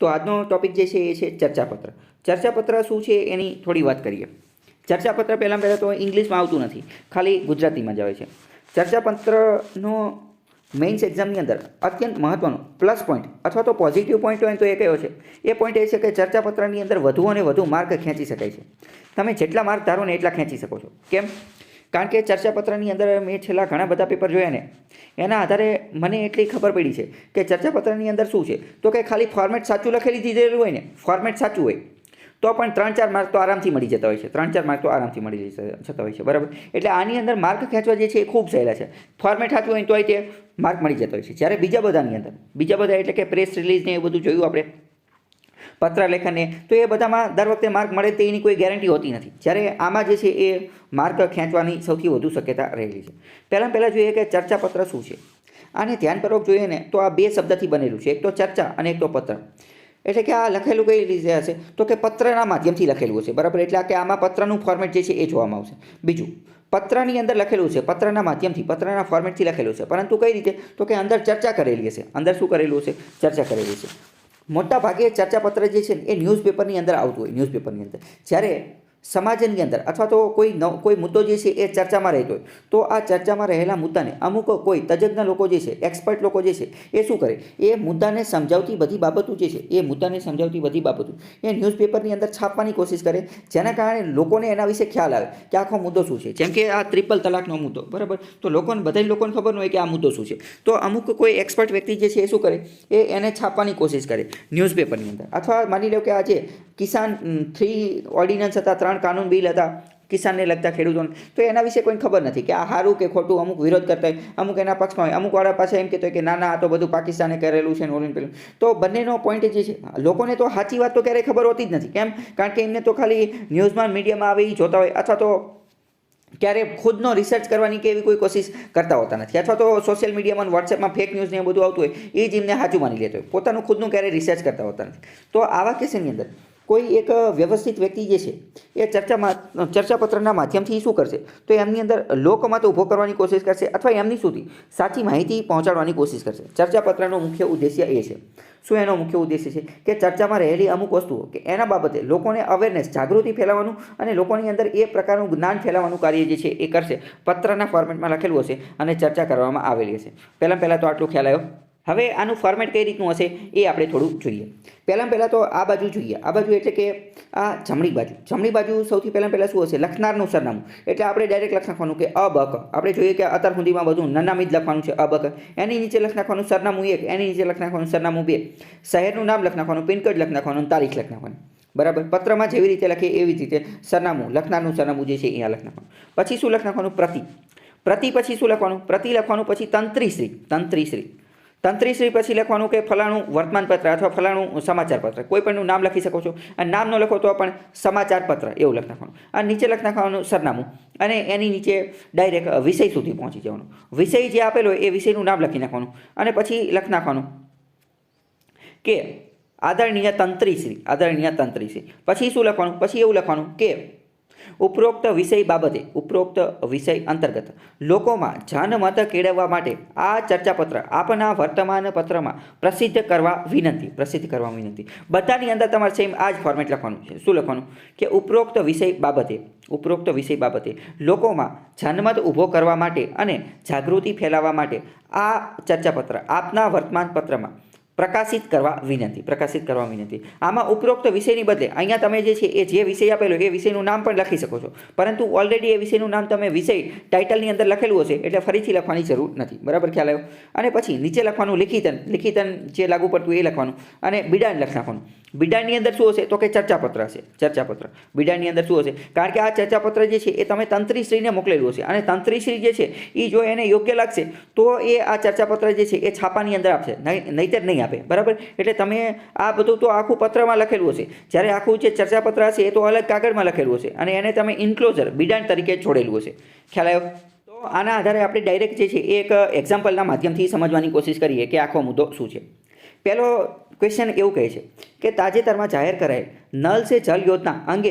તો આજનો ટોપિક જે છે એ છે ચર્ચાપત્ર. ચર્ચાપત્ર શું છે એની થોડી વાત કરીએ. ચર્ચાપત્ર પહેલાં તો ઇંગ્લિશમાં આવતું નથી, ખાલી ગુજરાતીમાં જ આવે છે. ચર્ચાપત્રનો મેઇન્સ એક્ઝામની અંદર અત્યંત મહત્ત્વનો પ્લસ પોઈન્ટ અથવા તો પોઝિટિવ પોઈન્ટ હોય તો એ કયો છે? એ પોઈન્ટ એ છે કે ચર્ચાપત્રની અંદર વધુ અને વધુ માર્ક ખેંચી શકાય છે. તમે જેટલા માર્ક ધારો ને એટલા ખેંચી શકો છો. કેમ? કારણ કે ચર્ચાપત્રની અંદર મેં છેલ્લા ઘણા બધા પેપર જોયા ને એના આધારે મને એટલી ખબર પડી છે કે ચર્ચાપત્રની અંદર શું છે તો કે ખાલી ફોર્મેટ સાચું લખેલી દીધેલું હોય ને, ફોર્મેટ સાચું હોય તો પણ 3-4 માર્ક તો આરામથી મળી જતા હોય છે. 3-4 માર્ક તો આરામથી મળી જતા હોય છે, બરાબર. એટલે આની અંદર માર્ક ખેંચવા જે છે એ ખૂબ સહેલા છે. ફોર્મેટ સાચું હોય તોય તે માર્ક મળી જતા હોય છે. જ્યારે બીજા બધા એટલે કે પ્રેસ રિલીઝ ને એ બધું જોયું આપણે, પત્ર લેખનને, તો એ બધામાં દર વખતે માર્ક મળે તેની કોઈ ગેરંટી હોતી નથી. જ્યારે આમાં જે છે એ માર્ક ખેંચવાની સૌથી વધુ શક્યતા રહેલી છે. પહેલાં જોઈએ કે ચર્ચાપત્ર શું છે. આને ધ્યાનપૂર્વક જોઈએ ને તો આ બે શબ્દથી બનેલું છે, એક તો ચર્ચા અને એક તો પત્ર. એટલે કે આ લખેલું કઈ રીતે હશે તો કે પત્રના માધ્યમથી લખેલું હશે, બરાબર. એટલે કે આમાં પત્રનું ફોર્મેટ જે છે એ જોવામાં આવશે. બીજું, પત્રની અંદર લખેલું છે, પત્રના માધ્યમથી, પત્રના ફોર્મેટથી લખેલું છે, પરંતુ કઈ રીતે તો કે અંદર ચર્ચા કરેલી હશે. અંદર શું કરેલું હશે? ચર્ચા કરેલી છે. મોટા ભાગે ચર્ચાપત્ર જે છે એ ન્યૂઝપેપરની અંદર આવતું હોય. ન્યૂઝપેપરની અંદર જ્યારે સમાજની અંદર અથવા તો કોઈ મુદ્દો જે છે એ ચર્ચામાં રહેતો હોય તો આ ચર્ચામાં રહેલા મુદ્દાને અમુક કોઈ તજજ્ઞ લોકો જે છે, એક્સપર્ટ લોકો જે છે એ શું કરે, એ મુદ્દાને સમજાવતી બધી બાબતો જે છે એ ન્યૂઝપેપરની અંદર છાપવાની કોશિશ કરે, જેના કારણે લોકોને એના વિશે ખ્યાલ આવે કે આખો મુદ્દો શું છે. જેમ કે આ ટ્રિપલ તલાકનો મુદ્દો, બરાબર. તો બધા લોકોને ખબર ન હોય કે આ મુદ્દો શું છે, તો અમુક કોઈ એક્સપર્ટ વ્યક્તિ જે છે એ શું કરે, એને છાપવાની કોશિશ કરે ન્યૂઝપેપરની અંદર. અથવા માની લો કે આજે કિસાન 3 ઓર્ડિનન્સ હતા, 3 કાનૂન બિલ હતા કિસાનને લગતા, ખેડૂતોને, તો એના વિશે કોઈને ખબર નથી કે આ સારું કે ખોટું. અમુક વિરોધ કરતા હોય, અમુક એના પક્ષમાં હોય, અમુક વાળા પાછા એમ કહેતો હોય કે ના આ તો બધું પાકિસ્તાને કરેલું છે ને ઓલું પેલું. તો બંનેનો પોઈન્ટ જે છે, લોકોને તો સાચી વાત તો ક્યારેય ખબર હોતી જ નથી. કેમ? કારણ કે એમને તો ખાલી ન્યૂઝમાં, મીડિયામાં આવે એ જોતા હોય, અથવા તો ક્યારે ખુદનો રિસર્ચ કરવાની કે એવી કોઈ કોશિશ કરતા હોતા નથી, અથવા તો સોશિયલ મીડિયામાં, વોટ્સએપમાં ફેક ન્યૂઝ ને એ બધું આવતું હોય એ જ એમને સાચું માની લેતો હોય. પોતાનું ખુદનું ક્યારેય રિસર્ચ કરતા હોતા નથી. તો આવા કેસની અંદર કોઈ એક વ્યવસ્થિત વ્યક્તિ જે છે એ ચર્ચાપત્રના માધ્યમથી શું કરશે તો એમની અંદર લોકમત ઊભો કરવાની કોશિશ કરશે, અથવા એમની સુધી સાચી માહિતી પહોંચાડવાની કોશિશ કરશે. ચર્ચાપત્રનો મુખ્ય ઉદ્દેશ્ય એ છે. શું એનો મુખ્ય ઉદ્દેશ્ય છે? કે ચર્ચામાં રહેલી અમુક વસ્તુઓ કે એના બાબતે લોકોને અવેરનેસ, જાગૃતિ ફેલાવવાનું અને લોકોની અંદર એ પ્રકારનું જ્ઞાન ફેલાવવાનું કાર્ય જે છે એ કરશે. પત્રના ફોર્મેટમાં લખેલું હશે અને ચર્ચા કરવામાં આવેલી હશે. પહેલાં તો આટલું ખ્યાલ આવ્યો. હવે આનું ફોર્મેટ કઈ રીતનું હશે એ આપણે થોડું જોઈએ. પહેલાં તો આ બાજુ જોઈએ. આ બાજુ એટલે કે આ જમણી બાજુ સૌથી પહેલાં શું હશે? લખનારનું સરનામું. એટલે આપણે ડાયરેક્ટ લખ નાખવાનું કે અબક. આપણે જોઈએ કે અત્યાર સુધીમાં બધું નનામી જ લખવાનું છે, અબક. એની નીચે લખ નાખવાનું સરનામું 1, એની નીચે લખ નાખવાનું સરનામું 2, શહેરનું નામ લખ નાખવાનું, પિનકોડ લખ નાખવાનું, તારીખ લખ નાખવાની, બરાબર. પત્રમાં જેવી રીતે લખીએ એવી જ રીતે સરનામું, લખનારનું સરનામું જે છે અહીંયા લખ નાખવાનું. પછી શું લખ નાખવાનું? પ્રતિ પછી શું લખવાનું? પ્રતિ લખવાનું. પછી તંત્રીશ્રી પછી લખવાનું કે ફલાણું વર્તમાનપત્ર અથવા ફલાણું સમાચારપત્ર, કોઈ પણનું નામ લખી શકો છો. અને નામ ન લખો તો પણ સમાચારપત્ર એવું લખ નાખવાનું. અને નીચે લખ નાખવાનું સરનામું, અને એની નીચે ડાયરેક્ટ વિષય સુધી પહોંચી જવાનું. વિષય જે આપેલો હોય એ વિષયનું નામ લખી નાખવાનું. અને પછી લખ નાખવાનું કે આદરણીય તંત્રીશ્રી. પછી શું લખવાનું? પછી એવું લખવાનું કે ઉપરોક્ત વિષય અંતર્ગત લોકોમાં જનમત કેળવવા માટે આ ચર્ચાપત્ર આપના વર્તમાન પત્રમાં પ્રસિદ્ધ કરવા વિનંતી. બધાની અંદર તમારે સેમ આ જ ફોર્મેટ લખવાનું છે. શું લખવાનું? કે ઉપરોક્ત વિષય બાબતે લોકોમાં જનમત ઊભો કરવા માટે અને જાગૃતિ ફેલાવવા માટે આ ચર્ચાપત્ર આપના વર્તમાન પત્રમાં પ્રકાશિત કરવા વિનંતી. આમાં ઉપરોક્ત વિષયની બદલે અહીંયા તમે જે છે એ જે વિષય આપેલો એ વિષયનું નામ પણ લખી શકો છો, પરંતુ ઓલરેડી એ વિષયનું નામ તમે વિષય ટાઇટલની અંદર લખેલું હશે એટલે ફરીથી લખવાની જરૂર નથી, બરાબર. ખ્યાલ આવ્યો? અને પછી નીચે લખવાનું લિખિતન જે લાગુ પડતું એ લખવાનું, અને બિડાણ લખ નાખવાનું. બિડાણની અંદર શું હશે તો કે ચર્ચાપત્ર હશે. બિડાણની અંદર શું હશે? કારણ કે આ ચર્ચાપત્ર જે છે એ તમે તંત્રીશ્રીને મોકલેલું હશે, અને તંત્રીશ્રી જે છે એ જો એને યોગ્ય લાગશે તો એ આ ચર્ચાપત્ર જે છે એ છાપાની અંદર આપશે, નહીંતર નહીં આપે, બરાબર. એટલે તમે આ બધું તો આખું પત્રમાં લખેલું હશે, જ્યારે આખું જે ચર્ચાપત્ર હશે એ તો અલગ કાગળમાં લખેલું હશે, અને એને તમે ઇન્ક્લોઝર બિડાણ તરીકે છોડેલું હશે. ખ્યાલ આવ્યો? તો આના આધારે આપણે ડાયરેક્ટ જે છે એ એક એક્ઝામ્પલના માધ્યમથી સમજવાની કોશિશ કરીએ કે આખો મુદ્દો શું છે. પહેલો ક્વેશ્ચન એવું કહે છે કે તાજેતરમાં જાહેર કરાયેલ નલ સે જલ યોજના અંગે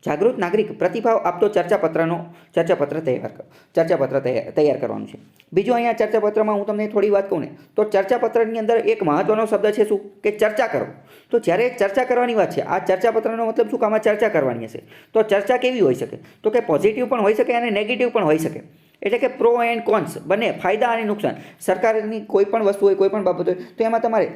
જાગૃત નાગરિક પ્રતિભાવ આપતો ચર્ચાપત્ર તૈયાર કરવાનું છે. બીજું અહીંયા ચર્ચાપત્રમાં હું તમને થોડી વાત કહું ને તો ચર્ચાપત્રની અંદર એક મહત્વનો શબ્દ છે શું કે ચર્ચા કરો. તો જ્યારે ચર્ચા કરવાની વાત છે, આ ચર્ચાપત્રનો મતલબ શું કે આમાં ચર્ચા કરવાની હશે. તો ચર્ચા કેવી હોઈ શકે તો કે પોઝિટિવ પણ હોઈ શકે અને નેગેટિવ પણ હોઈ શકે. એટલે કે પ્રો એન્ડ કોન્સ બંને, ફાયદા અને નુકસાન. સરકારની કોઈ પણ વસ્તુ હોય, કોઈ પણ બાબત હોય તો એમાં તમારે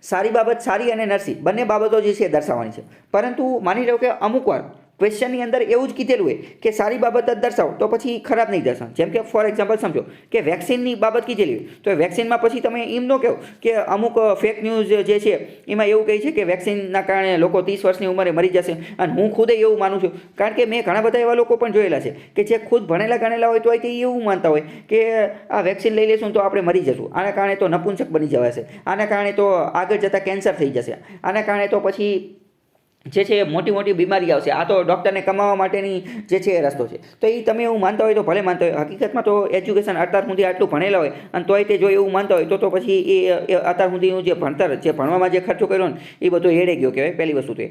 સારી બાબત, સારી અને નરસી બંને બાબતો જે છે દર્શાવવાની છે. પરંતુ માની લો કે અમુક વાર ક્વેશ્ચનની અંદર એવું જ કીધેલું હોય કે સારી બાબત જ દર્શાવો તો પછી ખરાબ નહીં દર્શાવો. જેમ કે ફોર એક્ઝામ્પલ સમજો કે વેક્સિનની બાબત કીધેલી હોય તો વેક્સિનમાં પછી તમે એમ ન કહો કે અમુક ફેક ન્યૂઝ જે છે એમાં એવું કહે છે કે વેક્સિનના કારણે લોકો 30 વર્ષની ઉંમરે મરી જશે. અને હું ખુદે એવું માનું છું, કારણ કે મેં ઘણા બધા એવા લોકો પણ જોયેલા છે કે જે ખુદ ભણેલા ગણેલા હોય તો તે એવું માનતા હોય કે આ વેક્સિન લઈ લેશું તો આપણે મરી જશું, આના કારણે તો નપુંસક બની જવાશે, આના કારણે તો આગળ જતાં કેન્સર થઈ જશે, આના કારણે તો પછી જે છે મોટી મોટી બીમારી આવશે, આ તો ડૉક્ટરને કમાવા માટેની જે છે એ રસ્તો છે. તો એ તમે એવું માનતા હોય તો ભલે માનતા હોય, હકીકતમાં તો એજ્યુકેશન અત્યાર સુધી આટલું ભણેલા હોય અને તોય તે જો એવું માનતા હોય તો પછી એ અત્યાર સુધીનું જે ભણતર, જે ભણવામાં જે ખર્ચો કર્યો ને એ બધો એડે ગયો કહેવાય, પહેલી વસ્તુ તો એ.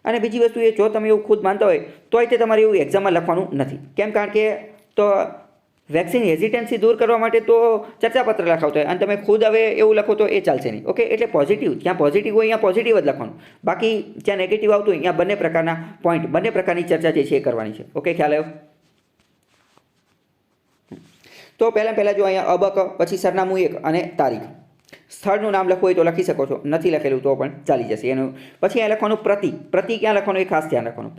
અને બીજી વસ્તુ એ, જો તમે એવું ખુદ માનતા હોય તોય તે તમારે એવું એક્ઝામમાં લખવાનું નથી. કેમ? કારણ કે તો વેક્સિન હેઝિટન્સી દૂર કરવા માટે તો ચર્ચાપત્ર લખાવતો હોય અને તમે ખુદ હવે એવું લખો તો એ ચાલશે નહીં. ઓકે, એટલે પોઝિટિવ, જ્યાં પોઝિટિવ હોય અહીંયા પોઝિટિવ જ લખવાનું. બાકી જ્યાં નેગેટિવ આવતું હોય અહીંયા બંને પ્રકારના પોઈન્ટ, બંને પ્રકારની ચર્ચા જે છે એ કરવાની છે. ઓકે, ખ્યાલ આવ્યો? તો પહેલાં જો અહીંયા અબક, પછી સરનામું 1 અને તારીખ. સ્થળનું નામ લખવું હોય તો લખી શકો છો, નથી લખેલું તો પણ ચાલી જશે. એનું પછી અહીંયા લખવાનું પ્રતિ ક્યાં લખવાનું એ ખાસ ધ્યાન રાખવાનું.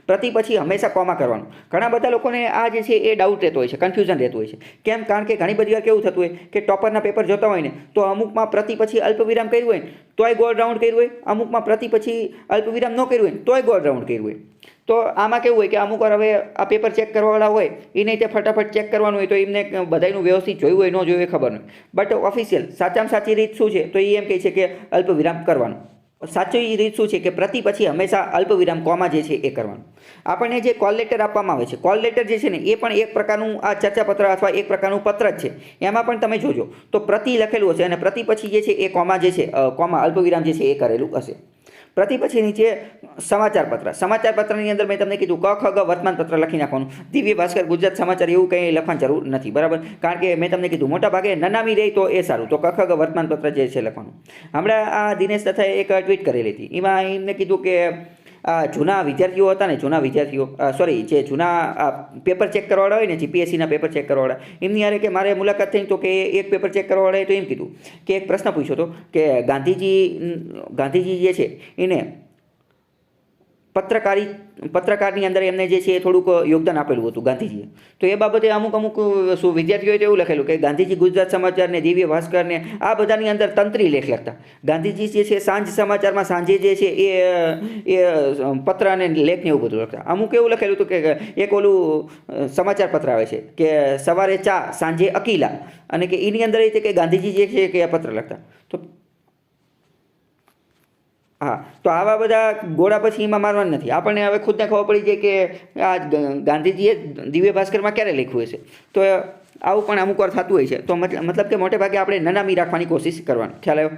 પ્રતિ પછી હંમેશા કોમા કરવાનું. ઘણા બધા લોકોને આ જે છે એ ડાઉટ રહેતો હોય છે, કન્ફ્યુઝન રહેતું હોય છે. કેમ? કારણ કે ઘણી બધી વાર કેવું થતું હોય કે ટોપરના પેપર જોતા હોય ને તો અમુકમાં પ્રતિ પછી અલ્પવિરામ કર્યું હોય ને તોય ગોળ રાઉન્ડ કર્યું હોય, અમુકમાં પ્રતિ પછી અલ્પવિરામ ન કર્યું હોય ને તોય ગોળ રાઉન્ડ કર્યું હોય. તો આમાં કેવું હોય કે અમુક વાર હવે આ પેપર ચેક કરવાવાળા હોય એને તે ફટાફટ ચેક કરવાનું હોય તો એમને બધાનું વ્યવસ્થિત જોયું હોય ન જોયું હોય ખબર નહીં. બટ ઓફિશિયલ સાચામાં સાચી રીત શું છે તો એ એમ કહે છે કે અલ્પવિરામ કરવાનું. સાચી રીત શું છે કે પ્રતિ પછી હંમેશા અલ્પવિરામ કોમા જે છે એ કરવાનું. આપણને જે કોલ લેટર આપવામાં આવે છે, કોલ લેટર જે છે ને એ પણ એક પ્રકારનું આ ચર્ચાપત્ર અથવા એક પ્રકારનું પત્ર જ છે. એમાં પણ તમે જોજો તો પ્રતિ લખેલું હશે અને પ્રતિ પછી જે છે એ કોમા જે છે, કોમા અલ્પવિરામ જે છે એ કરેલું હશે. પ્રતિ પછી નીચે સમાચારપત્રની અંદર મેં તમને કીધું ક ખ ગ વર્તમાનપત્ર લખી નાખવાનું. દિવ્ય ભાસ્કર, ગુજરાત સમાચાર એવું કંઈ લખવાની જરૂર નથી, બરાબર? કારણ કે મેં તમને કીધું મોટા ભાગે નનામી રહી તો એ સારું. તો ક ખ ગ વર્તમાનપત્ર જે છે લખવાનું. હમણાં આ દિનેશ દત્તાએ એક ટ્વીટ કરેલી હતી, એમાં એમને કીધું કે જૂના વિદ્યાર્થીઓ હતા ને, જે જૂના પેપર ચેક કરવાવાળા હોય ને, જીપીએસસીના પેપર ચેક કરવાવાળા, એમની યારે કે મારે મુલાકાત થઈ તો કે એક પેપર ચેક કરવાવાળાએ તો એમ કીધું કે એક પ્રશ્ન પૂછ્યો હતો કે ગાંધીજી જે છે એને પત્રકારની અંદર એમને જે છે એ થોડુંક યોગદાન આપેલું હતું ગાંધીજીએ. તો એ બાબતે અમુક શું વિદ્યાર્થીઓએ તો એવું લખેલું કે ગાંધીજી ગુજરાત સમાચાર ને, દિવ્ય ભાસ્કર ને આ બધાની અંદર તંત્રી લેખ લખતા. ગાંધીજી જે છે સાંજ સમાચારમાં સાંજે જે છે એ પત્ર અને લેખ ને એવું બધું લખતા. અમુક એવું લખેલું હતું કે એક ઓલું સમાચાર પત્ર આવે છે કે સવારે ચા, સાંજે અકીલા, અને કે એની અંદર એ છે કે ગાંધીજી જે છે કે આ પત્ર લખતા. તો હા, તો આવા બધા ગોળા પછી એમાં મારવાનું નથી. આપણને હવે ખુદને ખબર પડી જાય કે આ ગાંધીજીએ દિવ્ય ભાસ્કરમાં ક્યારે લખ્યું હશે. તો આવું પણ અમુક વાર થતું હોય છે. તો મતલબ કે મોટે ભાગે આપણે નનામી રાખવાની કોશિશ કરવાની. ખ્યાલ આવ્યો?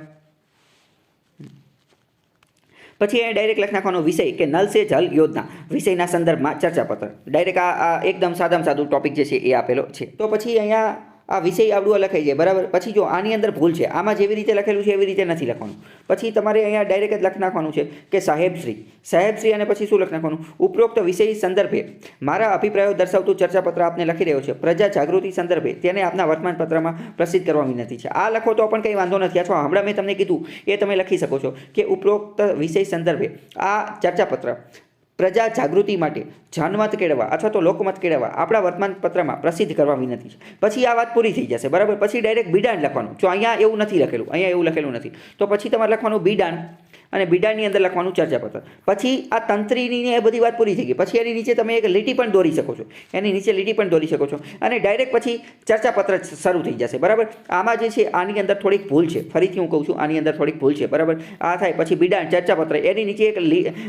પછી એ ડાયરેક્ટ લખી નાખવાનો વિષય કે નલ સે જલ યોજના, વિષયના સંદર્ભમાં ચર્ચાપત્ર. ડાયરેક્ટ આ એકદમ સાદામાં સાદું ટોપિક જે છે એ આપેલો છે. તો પછી અહીંયા આ વિષય આવડું લખાઈ જાય, બરાબર? પછી જો આની અંદર ભૂલ છે, આમાં જેવી રીતે લખેલું છે એવી રીતે નથી લખવાનું. પછી તમારે અહીંયા ડાયરેક્ટ જ લખી નાખવાનું છે કે સાહેબશ્રી અને પછી શું લખી નાખવાનું? ઉપરોક્ત વિષય સંદર્ભે મારા અભિપ્રાયો દર્શાવતું ચર્ચાપત્ર આપને લખી રહ્યો છે. પ્રજા જાગૃતિ સંદર્ભે તેને આપના વર્તમાનપત્રમાં પ્રસિદ્ધ કરવા વિનંતી છે. આ લખો તો પણ કંઈ વાંધો નથી, અથવા હમણાં મેં તમને કીધું એ તમે લખી શકો છો કે ઉપરોક્ત વિષય સંદર્ભે આ ચર્ચાપત્ર પ્રજા જાગૃતિ માટે જનમત કેળવવા અથવા તો લોકમત કેળવવા આપણા વર્તમાનપત્રમાં પ્રસિદ્ધ કરવા વિનંતી છે. પછી આ વાત પૂરી થઈ જશે, બરાબર? પછી ડાયરેક્ટ બિડાણ લખવાનું. જો અહીંયા એવું નથી લખેલું, અહીંયા એવું લખેલું નથી, તો પછી તમારે લખવાનું બિડાણ, અને બિડાણની અંદર લખવાનું ચર્ચાપત્ર. પછી આ તંત્રીની એ બધી વાત પૂરી થઈ ગઈ. પછી એની નીચે તમે એક લીટી પણ દોરી શકો છો, અને ડાયરેક્ટ પછી ચર્ચાપત્ર શરૂ થઈ જશે, બરાબર? આમાં જે છે આની અંદર થોડીક ભૂલ છે, ફરીથી હું કહું છું, આની અંદર થોડીક ભૂલ છે, બરાબર? આ થાય પછી બિડાણ, ચર્ચાપત્ર, એની નીચે એક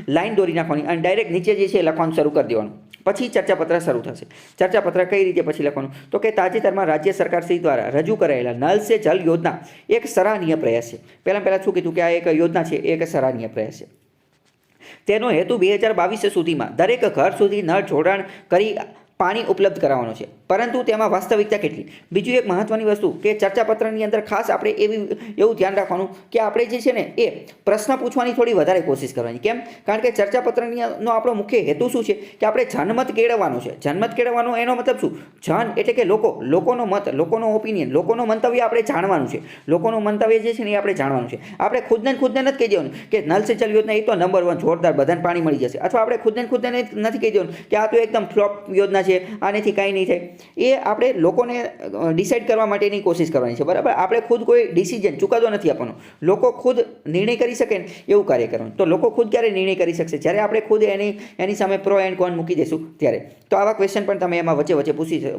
લાઈન દોરી નાખવાની અને ડાયરેક્ટ નીચે જે છે લખવાનું શરૂ કરી દેવાનું. પછી ચર્ચાપત્ર શરૂ થશે. ચર્ચાપત્ર કઈ રીતે પછી લખવાનું? તો કે તાજેતરમાં રાજ્ય સરકાર શ્રી દ્વારા રજૂ કરાયેલા નલ સે જલ યોજના એક સરાહનીય પ્રયાસ છે. પહેલાં શું કીધું કે આ એક યોજના છે, એક સરાહનીય પ્રયાસ છે. તેનો હેતુ 2022 સુધીમાં દરેક ઘર સુધી નળ જોડાણ કરી પાણી ઉપલબ્ધ કરાવવાનો છે, પરંતુ તેમાં વાસ્તવિકતા કેટલી? બીજું એક મહત્વની વસ્તુ કે ચર્ચાપત્રની અંદર ખાસ આપણે એવું ધ્યાન રાખવાનું કે આપણે જે છે ને એ પ્રશ્ન પૂછવાની થોડી વધારે કોશિશ કરવાની. કેમ? કારણ કે ચર્ચાપત્રનો આપણો મુખ્ય હેતુ શું છે કે આપણે જનમત કેળવવાનો છે. જનમત કેળવવાનો એનો મતલબ શું? જન એટલે કે લોકોનો મત, લોકોનો ઓપિનિયન, લોકોનો મંતવ્ય આપણે જાણવાનું છે. લોકોનું મંતવ્ય જે છે ને એ આપણે જાણવાનું છે. આપણે ખુદને નથી કહી દેવાનું કે નલ સે જલ યોજના એ તો નંબર 1 જોરદાર બધાને પાણી મળી જશે, અથવા આપણે ખુદને નથી કહી દેવાનું કે આ તો એકદમ ફ્લોપ યોજના છે, આનેથી કાંઈ નહીં થાય. એ આપણે લોકોને ડિસાઇડ કરવા માટેની કોશિશ કરવાની છે, બરાબર? આપણે ખુદ કોઈ ડિસિઝન ચૂકાદો નથી આપવાનો. લોકો ખુદ નિર્ણય કરી શકે ને એવું કાર્ય કરવાનું. તો લોકો ખુદ ક્યારે નિર્ણય કરી શકશે? જ્યારે આપણે ખુદ એની સામે પ્રો એન્ડ કોન મૂકી દઈશું ત્યારે. તો આવા ક્વેશ્ચન પણ તમે એમાં વચ્ચે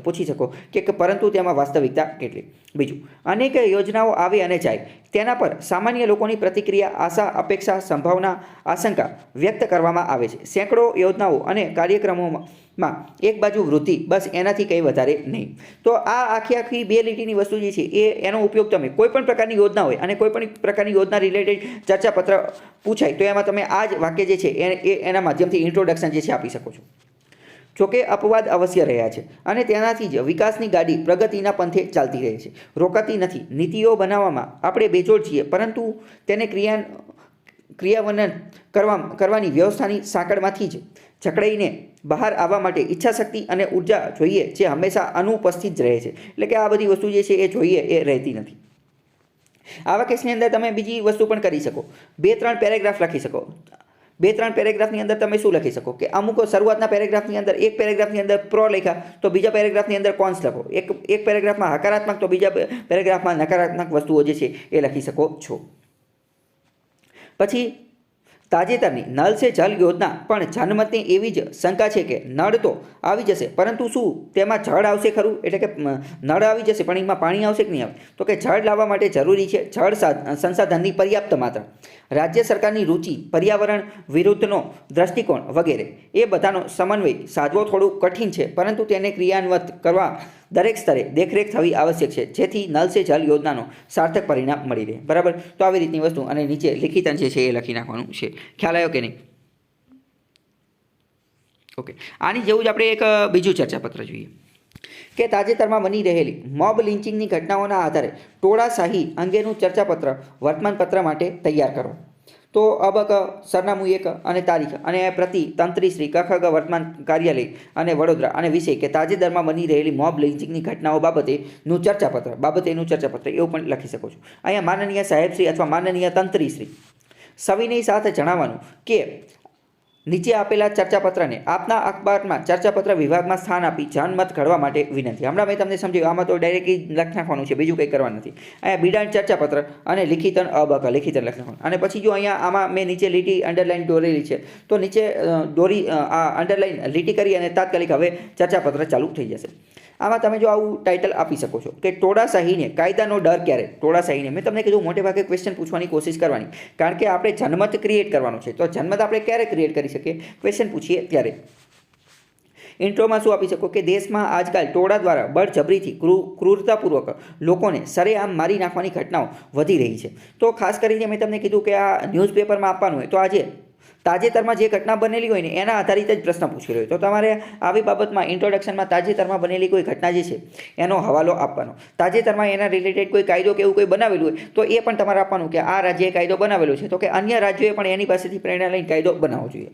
પૂછી શકો કે પરંતુ તેમાં વાસ્તવિકતા કેટલી. બીજું, અનેક યોજનાઓ આવે અને જાય, તેના પર સામાન્ય લોકોની પ્રતિક્રિયા, આશા, અપેક્ષા, સંભાવના, આશંકા વ્યક્ત કરવામાં આવે છે. સેંકડો યોજનાઓ અને કાર્યક્રમોમાં એક બાજુ વૃદ્ધિ, બસ એનાથી કંઈ વધારે નહીં. તો આ આખી 2 લીટીની વસ્તુ જે છે એનો ઉપયોગ તમે કોઈ પણ પ્રકારની યોજના હોય અને કોઈ પણ પ્રકારની યોજના રિલેટેડ ચર્ચાપત્ર પૂછાય તો એમાં તમે આ જ વાક્ય જે છે એના માધ્યમથી ઇન્ટ્રોડક્શન જે છે આપી શકો છો. જોકે અપવાદ અવશ્ય રહ્યા છે અને તેનાથી જ વિકાસની ગાડી પ્રગતિના પંથે ચાલતી રહે છે, રોકાતી નથી. નીતિઓ બનાવવામાં આપણે બેજોડ છીએ, પરંતુ તેને ક્રિયાન્વયન કરવાની વ્યવસ્થાની સાંકળમાંથી જ જકડાઈને બહાર આવવા માટે ઈચ્છાશક્તિ અને ઉર્જા જોઈએ, જે હંમેશા અનુપસ્થિત જ રહે છે. એટલે કે આ બધી વસ્તુ જે છે એ જોઈએ એ રહેતી નથી. આવા કેસની અંદર તમે બીજી વસ્તુ પણ કરી શકો. 2-3 પેરેગ્રાફ લખી શકો. 2-3 પેરેગ્રાફની અંદર તમે શું લખી શકો કે અમુક શરૂઆતના પેરેગ્રાફની અંદર એક પેરેગ્રાફની અંદર પ્રો લખ્યા તો બીજા પેરેગ્રાફની અંદર કોન્સ લખો. એક પેરેગ્રાફમાં હકારાત્મક તો બીજા પેરેગ્રાફમાં નકારાત્મક વસ્તુઓ જે છે એ લખી શકો છો. પછી તાજેતરની નલ સે જલ યોજના પણ જનમતની એવી જ શંકા છે કે નળ તો આવી જશે, પરંતુ શું તેમાં જળ આવશે ખરું? એટલે કે નળ આવી જશે પણ એમાં પાણી આવશે કે નહીં આવે? તો કે જળ લાવવા માટે જરૂરી છે જળ સંસાધનની પર્યાપ્ત માત્રા, રાજ્ય સરકારની રુચિ, પર્યાવરણ વિરુદ્ધનો દ્રષ્ટિકોણ વગેરે. એ બધાનો સમન્વય સાધવો થોડું કઠિન છે, પરંતુ તેને ક્રિયાન્વિત કરવા દરેક સ્તરે દેખરેખ થવી આવશ્યક છે, જેથી નલ સે જલ યોજનાનો સાર્થક પરિણામ મળી રહે. બરાબર? તો આવી રીતની વસ્તુ અને નીચે લિખિતન જે છે એ લખી નાખવાનું છે. ખ્યાલ આવ્યો કે નહીં? ઓકે, આની જેવું જ આપણે એક બીજું ચર્ચાપત્ર જોઈએ કે તાજેતરમાં બની રહેલી મોબ લિન્ચિંગની ઘટનાઓના આધારે ટોળાશાહી અંગેનું ચર્ચાપત્ર વર્તમાનપત્ર માટે તૈયાર કરો. તો અબક સરનામું 1 અને તારીખ અને પ્રતિ તંત્રી શ્રી કખગ વર્તમાન કાર્યાલય અને વડોદરા અને વિષય કે તાજેતરમાં બની રહેલી મોબ લિન્ચિંગની ઘટનાઓ બાબતેનું ચર્ચાપત્ર એવું પણ લખી શકો છો. અહીંયા માનનીય સાહેબશ્રી અથવા માનનીય તંત્રી શ્રી સવિનય સાથે જણાવવાનું કે નીચે આપેલા ચર્ચાપત્રને આપના અખબારમાં ચર્ચાપત્ર વિભાગમાં સ્થાન આપી જનમત ઘડવા માટે વિનંતી. હમણાં મેં તમને સમજાવ્યું, આમાં તો ડાયરેક્ટલી લખી નાખવાનું છે, બીજું કંઈ કરવાનું નથી. અહીંયા બિડાણ ચર્ચાપત્ર અને લિખિતન અબક લિખિતન લખી નાખવાનું. અને પછી જો અહીંયા આમાં મેં નીચે લીટી અંડરલાઇન દોરેલી છે તો નીચે આ અંડરલાઇન લીટી કરી અને તાત્કાલિક હવે ચર્ચાપત્ર ચાલુ થઈ જશે. આમાં તમે જો આવું ટાઇટલ આપી શકો છો કે ટોળાશાહીને કાયદાનો ડર ક્યારે? ટોળાશાહીને મેં તમને કીધું મોટે ભાગે ક્વેશ્ચન પૂછવાની કોશિશ કરવાની, કારણ કે આપણે જનમત ક્રિએટ કરવાનો છે. તો જનમત આપણે ક્યારે ક્રિએટ કરી શકીએ? ક્વેશ્ચન પૂછીએ ત્યારે. ઇન્ટ્રોમાં શું આપી શકો કે દેશમાં આજકાલ ટોળા દ્વારા બળજબરીથી ક્રૂરતાપૂર્વક લોકોને સરેઆમ મારી નાખવાની ઘટનાઓ વધી રહી છે. તો ખાસ કરીને મેં તમને કીધું કે આ ન્યૂઝપેપરમાં આપવાનું હોય તો આજે તાજેતરમાં જે ઘટના બનેલી હોય ને એના આધારિત જ પ્રશ્ન પૂછી રહ્યો. તો તમારે આવી બાબતમાં ઇન્ટ્રોડક્શનમાં તાજેતરમાં બનેલી કોઈ ઘટના જે છે એનો હવાલો આપવાનો. તાજેતરમાં એના રિલેટેડ કોઈ કાયદો કે એવું કોઈ બનાવેલું હોય તો એ પણ તમારે આપવાનું કે આ રાજ્યએ કાયદો બનાવેલો છે, તો કે અન્ય રાજ્યોએ પણ એની પાસેથી પ્રેરણા લઈને કાયદો બનાવવો જોઈએ.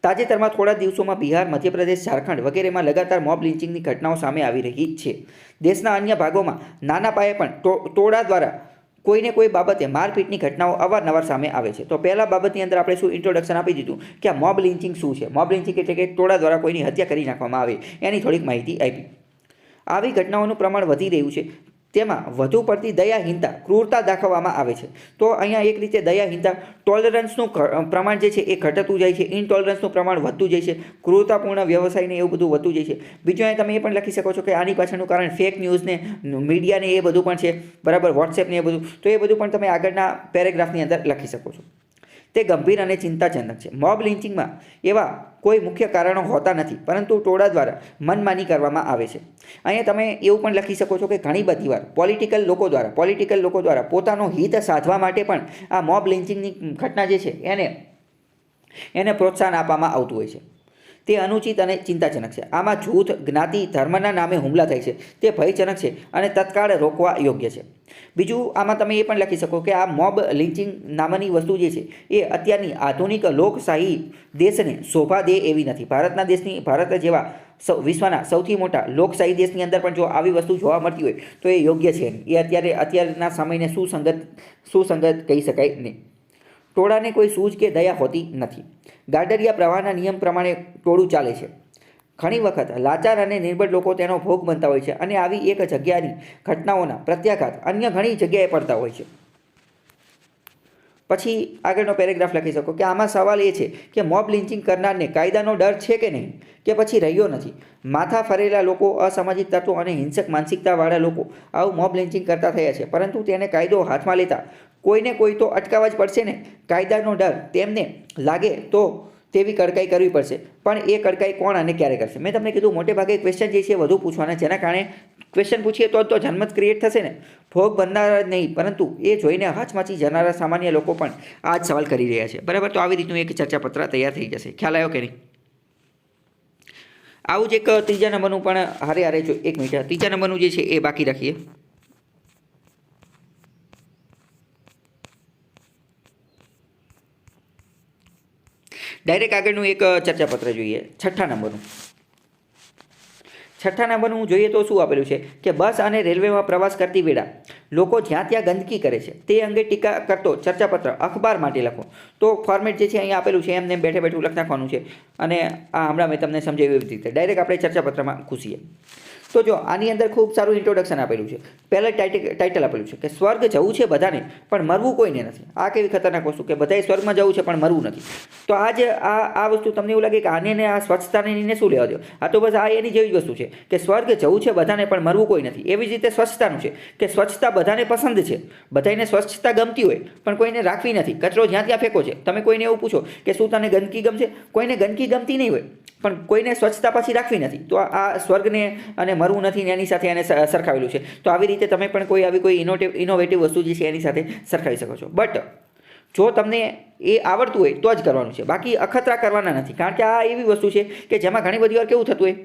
તાજેતરમાં થોડા દિવસોમાં બિહાર, મધ્યપ્રદેશ, ઝારખંડ વગેરેમાં લગાતાર મોબ લિન્ચિંગની ઘટનાઓ સામે આવી રહી છે. દેશના અન્ય ભાગોમાં નાના પાયે પણ ટોળા દ્વારા કોઈને કોઈ બાબતે મારપીટની ઘટનાઓ અવારનવાર સામે આવે છે. તો પહેલા બાબતની અંદર આપણે શું ઇન્ટ્રોડક્શન આપી દીધું કે આ મોબ લિન્ચિંગ શું છે. મોબ લિન્ચિંગ એટલે કે ટોળા દ્વારા કોઈની હત્યા કરી નાખવામાં આવે એની થોડીક માહિતી આપી. આવી ઘટનાઓનું પ્રમાણ વધી રહ્યું છે, તેમાં વધુ પડતી દયાહીનતા, ક્રૂરતા દાખવવામાં આવે છે. તો અહીંયા એક રીતે દયાહીનતા, ટોલરન્સનું પ્રમાણ જે છે એ ઘટતું જાય છે, ઇનટોલરન્સનું પ્રમાણ વધતું જાય છે, ક્રૂરતાપૂર્ણ વ્યવસાયને એવું બધું વધતું જાય છે. બીજું અહીંયા તમે એ પણ લખી શકો છો કે આની પાછળનું કારણ ફેક ન્યૂઝને, મીડિયાને એ બધું પણ છે, બરાબર, વોટ્સએપને એ બધું. તો એ બધું પણ તમે આગળના પેરેગ્રાફની અંદર લખી શકો છો. તે ગંભીર અને ચિંતાજનક છે. મોબ લિન્ચિંગમાં એવા કોઈ મુખ્ય કારણો હોતા નથી, પરંતુ ટોળા દ્વારા મનમાની કરવામાં આવે છે. અહીંયા તમે એવું પણ લખી શકો છો કે ઘણી બધી વાર પોલિટિકલ લોકો દ્વારા પોતાનો હિત સાધવા માટે પણ આ મોબ લિન્ચિંગની ઘટના જે છે એને એને પ્રોત્સાહન આપવામાં આવતું હોય છે. તે અનુચિત અને ચિંતાજનક છે. આમાં જૂથ, જ્ઞાતિ, ધર્મના નામે હુમલા થાય છે. તે ભયજનક છે અને તત્કાળ રોકવા યોગ્ય છે. બીજું આમાં તમે એ પણ લખી શકો કે આ મોબ લિન્ચિંગ નામની વસ્તુ જે છે એ અત્યારની આધુનિક લોકશાહી દેશને શોભા દે એવી નથી. ભારત જેવા વિશ્વના સૌથી મોટા લોકશાહી દેશની અંદર પણ જો આવી વસ્તુ જોવા મળતી હોય તો એ યોગ્ય છે નહીં. એ અત્યારના સમયને સુસંગત કહી શકાય નહીં. ટોળાને કોઈ સૂઝ કે દયા હોતી નથી. ગાડરિયા પ્રવાહના નિયમ પ્રમાણે ટોળું ચાલે છે. ઘણી વખત લાચાર અને નિર્બળ લોકો તેનો ભોગ બનતા હોય છે અને આવી એક જગ્યાની ઘટનાઓના પ્રત્યાઘાત અન્ય ઘણી જગ્યાએ પડતા હોય છે. પછી આગળનો પેરેગ્રાફ લખી શકો કે આમાં સવાલ એ છે કે મોબ લિન્ચિંગ કરનારને કાયદાનો ડર છે કે નહીં, કે પછી રહ્યો નથી. માથા ફરેલા લોકો, અસામાજિક તત્વો અને હિંસક માનસિકતાવાળા લોકો આવું મોબ લિન્ચિંગ કરતા થયા છે, પરંતુ તેને કાયદો હાથમાં લેતા કોઈને કોઈ તો અટકાવવા જ પડશે ને. કાયદાનો ડર તેમને લાગે તો તેવી કડકાઈ કરવી પડશે, પણ એ કડકાઈ કોણ અને ક્યારે કરશે? મેં તમને કીધું મોટે ભાગે ક્વેશ્ચન જે છે વધુ પૂછવાના, જેના કારણે ક્વેશ્ચન પૂછીએ તો જન્મત ક્રિએટ થશે ને. ભોગ બનનારા જ નહીં, પરંતુ એ જોઈને હાચમાચી જનારા સામાન્ય લોકો પણ આ જ સવાલ કરી રહ્યા છે. બરાબર, તો આવી રીતનું એક ચર્ચાપત્ર તૈયાર થઈ જશે. ખ્યાલ આવ્યો કે નહીં? આવું જ એક ત્રીજા નંબરનું પણ હારે જો એક મિનિટ, ત્રીજા નંબરનું જે છે એ બાકી રાખીએ. ડાયરેક્ટ આગળનું એક ચર્ચાપત્ર જોઈએ. છઠ્ઠા નંબરનું જોઈએ તો શું આપેલું છે કે બસ અને રેલવેમાં પ્રવાસ કરતી વેળા લોકો જ્યાં ત્યાં ગંદકી કરે છે તે અંગે ટીકા કરતો ચર્ચાપત્ર અખબાર માટે લખો. તો ફોર્મેટ જે છે અહીંયા આપેલું છે એમને બેઠે બેઠું લખ નાખવાનું છે અને આ હમણાં મેં તમને સમજાવ્યું એવી રીતે ડાયરેક્ટ આપણે ચર્ચાપત્રમાં ઘૂસીએ. તો જો આની અંદર ખૂબ સારું ઇન્ટ્રોડક્શન આપેલું છે. પહેલાં ટાઇટલ આપેલું છે કે સ્વર્ગ જવું છે બધાને પણ મરવું કોઈને નથી. આ કેવી ખતરનાક વસ્તુ કે બધાએ સ્વર્ગમાં જવું છે પણ મરવું નથી. તો આ વસ્તુ તમને એવું લાગે કે આને આ સ્વચ્છતાને લઈને શું લેવા દો? આ તો બસ આ એની જેવી જ વસ્તુ છે કે સ્વર્ગ જવું છે બધાને પણ મરવું કોઈ નથી. એવી જ રીતે સ્વચ્છતાનું છે કે સ્વચ્છતા બધાને પસંદ છે, બધાને સ્વચ્છતા ગમતી હોય પણ કોઈને રાખવી નથી. કચરો જ્યાં ત્યાં ફેંકો છે. તમે કોઈને એવું પૂછો કે શું તને ગંદકી ગમશે? કોઈને ગંદકી ગમતી નહીં હોય, પણ કોઈને સ્વચ્છતા પાછી રાખવી નથી. તો આ સ્વર્ગને અને મરવું નથી ને એની સાથે એને સરખાવેલું છે. તો આવી રીતે તમે પણ કોઈ ઇનોવેટિવ વસ્તુ જે છે એની સાથે સરખાવી શકો છો. બટ જો તમને એ આવડતું હોય તો જ કરવાનું છે, બાકી અખતરા કરવાના નથી. કારણ કે આ એવી વસ્તુ છે કે જેમાં ઘણી બધી વાર કેવું થતું હોય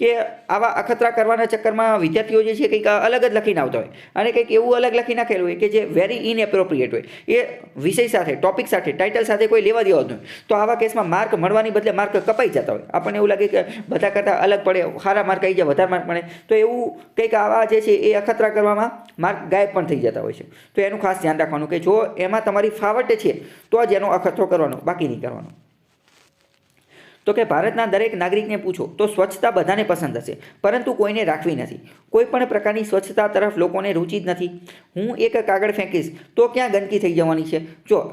કે આવા અખતરા કરવાના ચક્કરમાં વિદ્યાર્થીઓ જે છે કંઈક અલગ જ લખીને આવતા હોય અને કંઈક એવું અલગ લખી નાખેલું હોય કે જે વેરી ઇનએપ્રોપ્રિએટ હોય. એ વિષય સાથે, ટોપિક સાથે, ટાઇટલ સાથે કોઈ લેવા દેવા જ નહીં. તો આવા કેસમાં માર્ક મળવાની બદલે માર્ક કપાઈ જતા હોય. આપણને એવું લાગે કે બધા કરતાં અલગ પડે, સારા માર્ક આવી જાય, વધારે માર્ક મળે. તો એવું કંઈક આવા જે છે એ અખતરા કરવામાં માર્ક ગાયબ પણ થઈ જતા હોય છે. તો એનું ખાસ ધ્યાન રાખવાનું કે જો એમાં તમારી ફાવટ છે તો જ એનો અખતરો કરવાનો, બાકી નહીં કરવાનો. તો કે ભારતના દરેક નાગરિકને પૂછો તો સ્વચ્છતા બધાને પસંદ હશે, પરંતુ કોઈને રાખવી નથી. કોઈ પણ પ્રકારની સ્વચ્છતા તરફ લોકોને રુચિ જ નથી. હું એક કાગળ ફેંકીશ તો ક્યાં ગંદકી થઈ જવાની છે? જો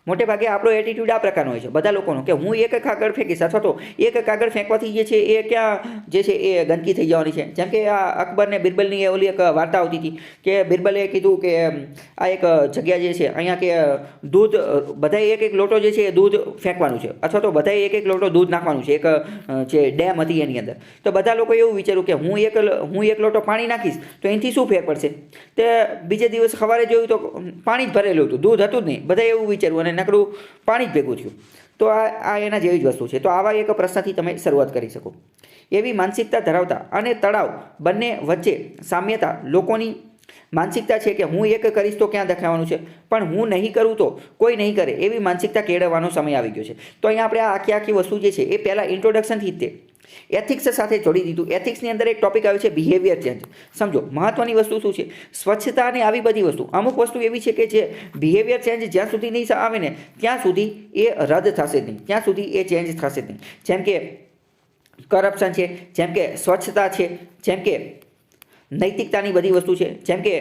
મોટે ભાગે આપણો એટીટ્યૂડ આ પ્રકારનો હોય છે બધા લોકોનો કે હું એક કાગળ ફેંકીશ અથવા તો એક કાગળ ફેંકવાથી જે છે એ ક્યાં જે છે એ ગંદકી થઈ જવાની છે. જેમ કે આ અકબર ને બિરબલની ઓલી એક વાર્તા આવતી હતી કે બિરબલે કીધું કે આ એક જગ્યા જે છે અહીંયા કે દૂધ બધાએ એક લોટો જે છે એ દૂધ ફેંકવાનું છે અથવા તો બધાએ એક લોટો દૂધ નાખવાનું છે. એક જે ડેમ હતી એની અંદર તો બધા લોકો એવું વિચાર્યું કે હું એક લોટો પાણી નાખીશ તો એનાથી શું ફેર પડશે? તે બીજે દિવસ સવારે જોયું તો પાણી જ ભરેલું હતું, દૂધ હતું જ નહીં. બધાએ એવું વિચાર્યું અને નકરું પાણી જ ભેગું થયું. તો આ એના જેવી જ વસ્તુ છે. તો આવા એક પ્રશ્નથી તમે શરૂઆત કરી શકો. એવી માનસિકતા ધરાવતા અને તળાવ બંને વચ્ચે સામ્યતા લોકોની માનસિકતા છે કે હું એક કરીશ તો ક્યાં દેખાવાનું છે, પણ હું નહીં કરું તો કોઈ નહીં કરે. એવી માનસિકતા કેળવવાનો સમય આવી ગયો છે. તો અહીંયા આપણે આ આખી વસ્તુ જે છે એ પહેલાં ઇન્ટ્રોડક્શનથી જ તે એથિક્સ સાથે જોડી દીધું. એથિક્સની અંદર એક ટોપિક આવે છે બિહેવિયર ચેન્જ. સમજો મહત્વની વસ્તુ શું છે? સ્વચ્છતા અને આવી બધી વસ્તુ. અમુક વસ્તુ એવી છે કે જે બિહેવિયર ચેન્જ જ્યાં સુધી નહીં આવે ને ત્યાં સુધી એ રદ થશે જ નહીં, ત્યાં સુધી એ ચેન્જ થશે જ નહીં. જેમ કે કરપ્શન છે, જેમ કે સ્વચ્છતા છે, જેમ કે નૈતિકતાની બધી વસ્તુ છે, જેમ કે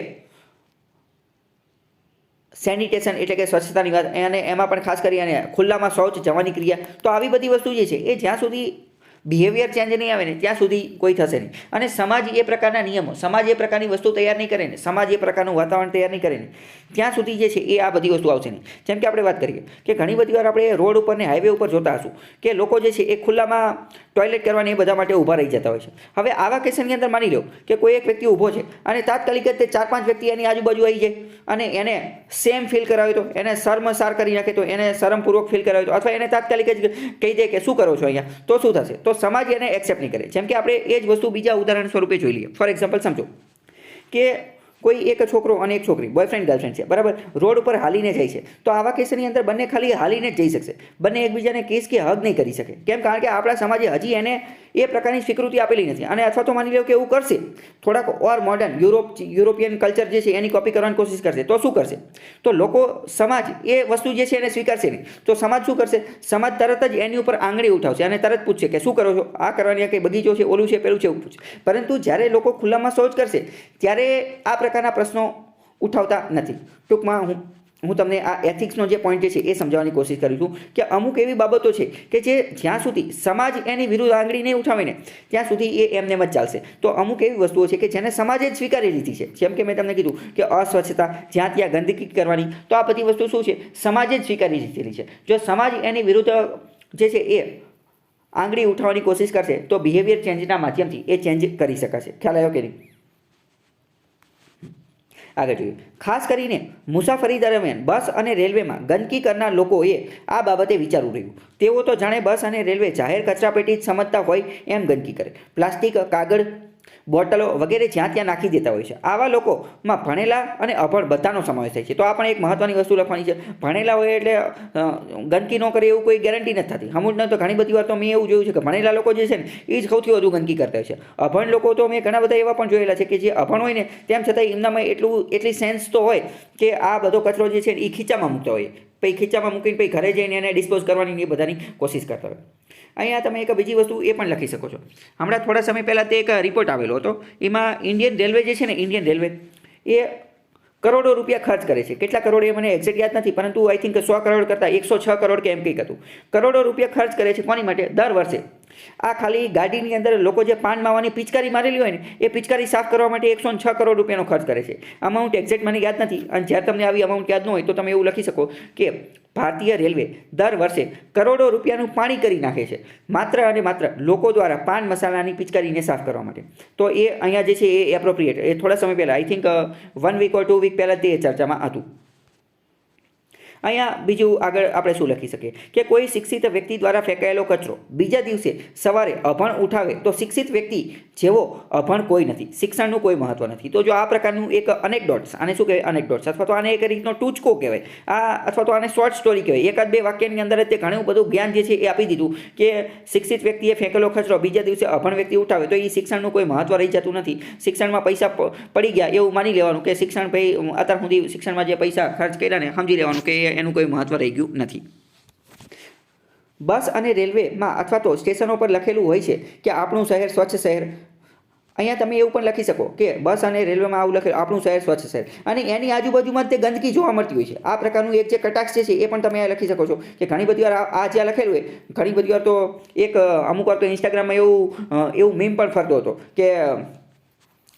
સેનિટેશન એટલે કે સ્વચ્છતાની વાત, અને એમાં પણ ખાસ કરી અને ખુલ્લામાં શૌચ જવાની ક્રિયા. તો આવી બધી વસ્તુ જે છે એ જ્યાં સુધી બિહેવિયર ચેન્જ નહીં આવે ને ત્યાં સુધી કોઈ થશે નહીં. અને સમાજ એ પ્રકારના નિયમો, સમાજ એ પ્રકારની વસ્તુ તૈયાર નહીં કરે ને, સમાજ એ પ્રકારનું વાતાવરણ તૈયાર નહીં કરે ને ત્યાં સુધી જે છે એ આ બધી વસ્તુ આવશે નહીં. જેમ કે આપણે વાત કરીએ કે ઘણી બધી વાર આપણે રોડ ઉપર ને હાઈવે ઉપર જોતા હશું કે લોકો જે છે એ ખુલ્લામાં ટોયલેટ કરવાની એ બધા માટે ઊભા રહી જતા હોય છે. હવે આવા કેસની અંદર માની લો કે કોઈ એક વ્યક્તિ ઊભો છે અને તાત્કાલિક જ તે 4-5 વ્યક્તિ એની આજુબાજુ આવી જાય અને એને સેમ ફીલ કરાવે તો, એને શર્મસાર કરી નાખે તો, એને શરમપૂર્વક ફીલ કરાવે તો, અથવા એને તાત્કાલિક જ કહી દે કે શું કરો છો અહીંયા, તો શું થશે? તો સમાજ એને એક્સેપ્ટ નહીં કરે. જેમ કે આપણે એ જ વસ્તુ બીજા ઉદાહરણ સ્વરૂપે જોઈ લઈએ. ફોર એક્ઝામ્પલ સમજો કે કોઈ એક છોકરો અને એક છોકરી બોયફ્રેન્ડ ગર્લફ્રેન્ડ છે, બરાબર, રોડ ઉપર હાલીને જાય છે. તો આવા કેસની અંદર બંને ખાલી હાલીને જ જઈ શકશે, બંને એકબીજાને કિસ કે હગ નહીં કરી શકે. કેમ? કારણ કે આપણા સમાજે હજી એને એ પ્રકારની સ્વીકૃતિ આપેલી નથી. અને અથવા તો માની લો કે એવું કરશે, થોડાક ઓર મોડર્ન યુરોપિયન કલ્ચર જે છે એની કોપી કરવાની કોશિશ કરશે, તો શું કરશે? તો લોકો, સમાજ એ વસ્તુ જે છે એને સ્વીકારશે નહીં. તો સમાજ શું કરશે? સમાજ તરત જ એની ઉપર આંગળી ઉઠાવશે અને તરત પૂછશે કે શું કરો છો, આ કરવાની કંઈ બગીચો છે, ઓલું છે, પેલું છે, એવું પૂછશે. પરંતુ જ્યારે લોકો ખુલ્લામાં શૌચ કરશે ત્યારે આ પ્રકારના પ્રશ્નો ઉઠાવતા નથી. ટૂંકમાં હું તમને આ એથિક્સનો જે પોઈન્ટ છે એ સમજાવવાની કોશિશ કરું છું કે અમુક એવી બાબતો છે કે જે જ્યાં સુધી સમાજ એની વિરુદ્ધ આંગળી નહીં ઉઠાવે ને ત્યાં સુધી એ એમને જ ચાલશે. તો અમુક એવી વસ્તુઓ છે કે જેને સમાજે જ સ્વીકારી લીધી છે. જેમ કે મેં તમને કીધું કે અસ્વચ્છતા, જ્યાં ત્યાં ગંદકી કરવાની, તો આ બધી વસ્તુ શું છે? સમાજે જ સ્વીકારી લીધેલી છે. જો સમાજ એની વિરુદ્ધ જે છે એ આંગળી ઉઠાવવાની કોશિશ કરશે તો બિહેવિયર ચેન્જના માધ્યમથી એ ચેન્જ કરી શકાશે. ખ્યાલ આવ્યો કે નહીં? આગળ જોઈએ. ખાસ કરીને મુસાફરી દરમિયાન બસ અને રેલવેમાં ગંદકી કરનાર લોકોએ આ બાબતે વિચારવું રહ્યું. તેઓ તો જાણે બસ અને રેલવે જાહેર કચરાપેટી જ સમજતા હોય એમ ગંદકી કરે. પ્લાસ્ટિક, કાગળ, બોટલો વગેરે જ્યાં ત્યાં નાખી દેતા હોય છે. આવા લોકોમાં ભણેલા અને અભણ બધાનો સમાવેશ થાય છે. તો આ પણ એક મહત્વની વસ્તુ લખવાની છે. ભણેલા હોય એટલે ગંદકી ન કરે એવું કોઈ ગેરંટી નથી થતી. અમુકને તો ઘણી બધી વાર તો મેં એવું જોયું છે કે ભણેલા લોકો જે છે ને એ જ સૌથી વધુ ગંદકી કરતા હોય છે. અભણ લોકો તો મેં ઘણા બધા એવા પણ જોયેલા છે કે જે અભણ હોય ને તેમ છતાં એમનામાં એટલી સેન્સ તો હોય કે આ બધો કચરો જે છે એ ખીચામાં મૂકતા હોય, પછી ખીચામાં મૂકીને પછી ઘરે જઈને એને ડિસ્પોઝ કરવાની એ બધાની કોશિશ કરતા હોય. અહીંયા તમે એક બીજી વસ્તુ એ પણ લખી શકો છો. હમણાં થોડા સમય પહેલાં તે એક રિપોર્ટ આવેલો હતો. એમાં ઇન્ડિયન રેલવે જે છે ને, ઇન્ડિયન રેલવે એ કરોડો રૂપિયા ખર્ચ કરે છે. કેટલા કરોડ એ મને એક્ઝેક્ટ યાદ નથી, પરંતુ આઈ થિંક 100 કરોડ કરતાં 106 કરોડ કે એમ કંઈક હતું. કરોડો રૂપિયા ખર્ચ કરે છે કોની માટે? દર વર્ષે. આ ખાલી ગાડીની અંદર લોકો જે પાન માવાની પિચકારી મારેલી હોય ને એ પિચકારી સાફ કરવા માટે 106 કરોડ રૂપિયાનો ખર્ચ કરે છે. અમાઉન્ટ એક્ઝેક્ટ મને યાદ નથી. અને જ્યારે તમને આવી અમાઉન્ટ યાદ ન હોય તો તમે એવું લખી શકો કે ભારતીય રેલવે દર વર્ષે કરોડો રૂપિયાનું પાણી કરી નાખે છે માત્ર અને માત્ર લોકો દ્વારા પાન મસાલાની પિચકારીને સાફ કરવા માટે. તો એ અહીંયા જે છે એ એપ્રોપ્રિએટ, એ થોડા સમય પહેલાં I think 1 week or 2 week પહેલાં તે ચર્ચામાં હતું. અહીંયા બીજું આગળ આપણે શું લખી શકીએ કે કોઈ શિક્ષિત વ્યક્તિ દ્વારા ફેંકાયેલો કચરો બીજા દિવસે સવારે અભણ ઉઠાવે તો શિક્ષિત વ્યક્તિ જેવો અભણ કોઈ નથી. શિક્ષણનું કોઈ મહત્વ નથી. તો જો આ પ્રકારનું એક અનેકડોટ્સ, આને શું કહેવાય? અનેકડોટ્સ, અથવા તો આને એક રીતનો ટૂચકો કહેવાય, આ અથવા તો આને શોર્ટ સ્ટોરી કહેવાય. એકાદ બે વાક્યની અંદર જ તે ઘણું બધું જ્ઞાન જે છે એ આપી દીધું કે શિક્ષિત વ્યક્તિએ ફેંકેલો કચરો બીજા દિવસે અભણ વ્યક્તિ ઉઠાવે તો એ શિક્ષણનું કોઈ મહત્વ રહી જતું નથી. શિક્ષણમાં પૈસા પડી ગયા એવું માની લેવાનું કે શિક્ષણ ભાઈ અત્યાર સુધી શિક્ષણમાં જે પૈસા ખર્ચ કર્યા ને સમજી લેવાનું કે એનું કોઈ મહત્વ રહી ગયું નથી. બસ અને રેલવેમાં અથવા તો સ્ટેશનો પર લખેલું હોય છે કે આપણું શહેર સ્વચ્છ શહેર. અહીંયા તમે એવું પણ લખી શકો કે બસ અને રેલવેમાં આવું લખેલું આપણું શહેર સ્વચ્છ શહેર, અને એની આજુબાજુમાં તે ગંદકી જોવા મળતી હોય છે. આ પ્રકારનું એક જે કટાક્ષ છે એ પણ તમે અહીંયા લખી શકો છો કે ઘણી બધી વાર આ જ્યાં લખેલું હોય, ઘણી બધી વાર તો એક અમુક વાર તો ઇન્સ્ટાગ્રામમાં એવું મીમ પણ ફરતો હતો કે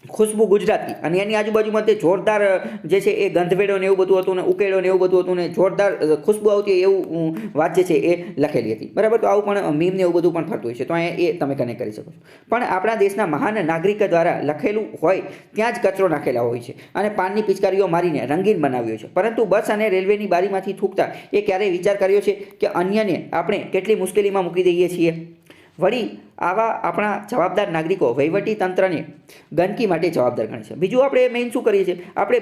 ખુશ્બુ ગુજરાતી, અને એની આજુબાજુમાં તે જોરદાર જે છે એ ગંધવેડો ને એવું બધું હતું ને ઉકેળો ને એવું બધું હતું ને જોરદાર ખુશ્બુ આવતી એવું વાત જે છે એ લખેલી હતી. બરાબર? તો આવું પણ મીમ ને એવું બધું પણ થતું હોય છે. તો અહીંયા એ તમે કનેક્ટ કરી શકો છો. પણ આપણા દેશના મહાન નાગરિક દ્વારા લખેલું હોય ત્યાં જ કચરો નાખેલા હોય છે અને પાનની પિચકારીઓ મારીને રંગીન બનાવ્યો છે. પરંતુ બસ અને રેલવેની બારીમાંથી થૂકતા એ ક્યારેય વિચાર કર્યો છે કે અન્યને આપણે કેટલી મુશ્કેલીમાં મૂકી દઈએ છીએ? વળી આવા આપણા જવાબદાર નાગરિકો વહીવટી તંત્રને ગંદકી માટે જવાબદાર ગણે છે. બીજું આપણે મેઇન શું કરીએ છીએ? આપણે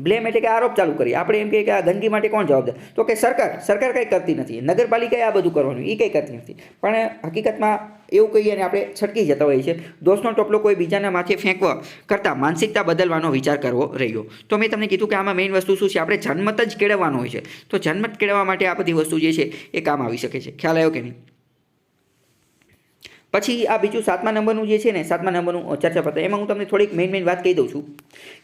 બ્લેમ એટલે કે આરોપ ચાલુ કરીએ. આપણે એમ કહીએ કે આ ગંદકી માટે કોણ જવાબદાર? તો કે સરકાર કંઈ કરતી નથી, નગરપાલિકાએ આ બધું કરવાનું, એ કંઈ કરતી નથી. પણ હકીકતમાં એવું કહીએ અને આપણે છટકી જતા હોઈએ છીએ. દોષનો ટોપલો કોઈ બીજાના માથે ફેંકવા કરતાં માનસિકતા બદલવાનો વિચાર કરવો રહ્યો. તો મેં તમને કીધું કે આમાં મેઇન વસ્તુ શું છે? આપણે જન્મત જ કેળવવાનો હોય છે. તો જન્મત કેળવવા માટે આ બધી વસ્તુ જે છે એ કામ આવી શકે છે. ખ્યાલ આવ્યો કે નહીં? પછી આ બીજું 7મા નંબરનું જે છે ને, 7મા નંબરનું ચર્ચાપત્ર, એમાં હું તમને થોડીક મેઇન વાત કહી દઉં છું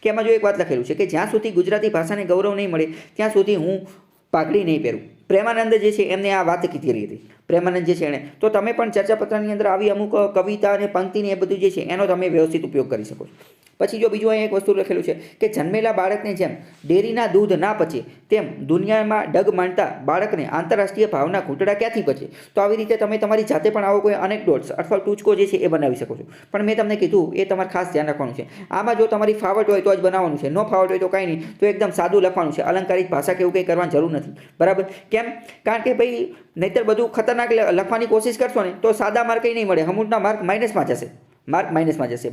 કે એમાં જો એક વાત લખેલું છે કે જ્યાં સુધી ગુજરાતી ભાષાને ગૌરવ નહીં મળે ત્યાં સુધી હું પાઘડી નહીં પહેરું. પ્રેમાનંદ જે છે એમને આ વાત કીધેલી હતી. પ્રેમાનંદ જે છે એણે. તો તમે પણ ચર્ચાપત્રની અંદર આવી અમુક કવિતા અને પંક્તિને એ બધું જે છે એનો તમે વ્યવસ્થિત ઉપયોગ કરી શકો છો. પછી જો બીજું અહીં એક વસ્તુ લખેલું છે કે જન્મેલા બાળકને જેમ ડેરીના દૂધ ના પચે તેમ દુનિયામાં ડગ માંડતા બાળકને આંતરરાષ્ટ્રીય ભાવના ઘૂંટડા ક્યાંથી પચે. તો આવી રીતે તમે તમારી જાતે પણ આવો કોઈ અનેકડોટ્સ અથવા ટૂચકો જે છે એ બનાવી શકો છો. પણ મેં તમને કીધું એ તમારે ખાસ ધ્યાન રાખવાનું છે. આમાં જો તમારી ફાવટ હોય તો જ બનાવવાનું છે, ન ફાવટ હોય તો કાંઈ નહીં, તો એકદમ સાદું લખવાનું છે. અલંકારિક ભાષા કે એવું કંઈ કરવાની જરૂર નથી. બરાબર? કેમ? કારણ કે ભાઈ નહીંતર બધું ખતરનાક લખવાની કોશિશ કરશો ને તો સાદા માર્ક કંઈ નહીં મળે, અમુકના માર્ક માઇનસમાં જશે.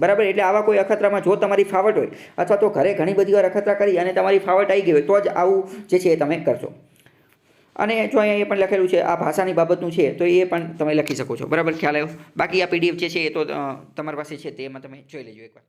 બરાબર? એટલે આવા કોઈ અખતરામાં જો તમારી ફાવટ હોય અથવા તો ઘરે ઘણી બધી વાર અખતરા કરી અને તમારી ફાવટ આવી ગઈ હોય તો જ આવું જે છે એ તમે કરશો. અને જો અહીંયા એ પણ લખેલું છે આ ભાષાની બાબતનું છે તો એ પણ તમે લખી શકો છો. બરાબર? ખ્યાલ આવ્યો? બાકી આ પીડીએફ જે છે એ તો તમારી પાસે છે તે એમાં તમે જોઈ લેજો એકવાર.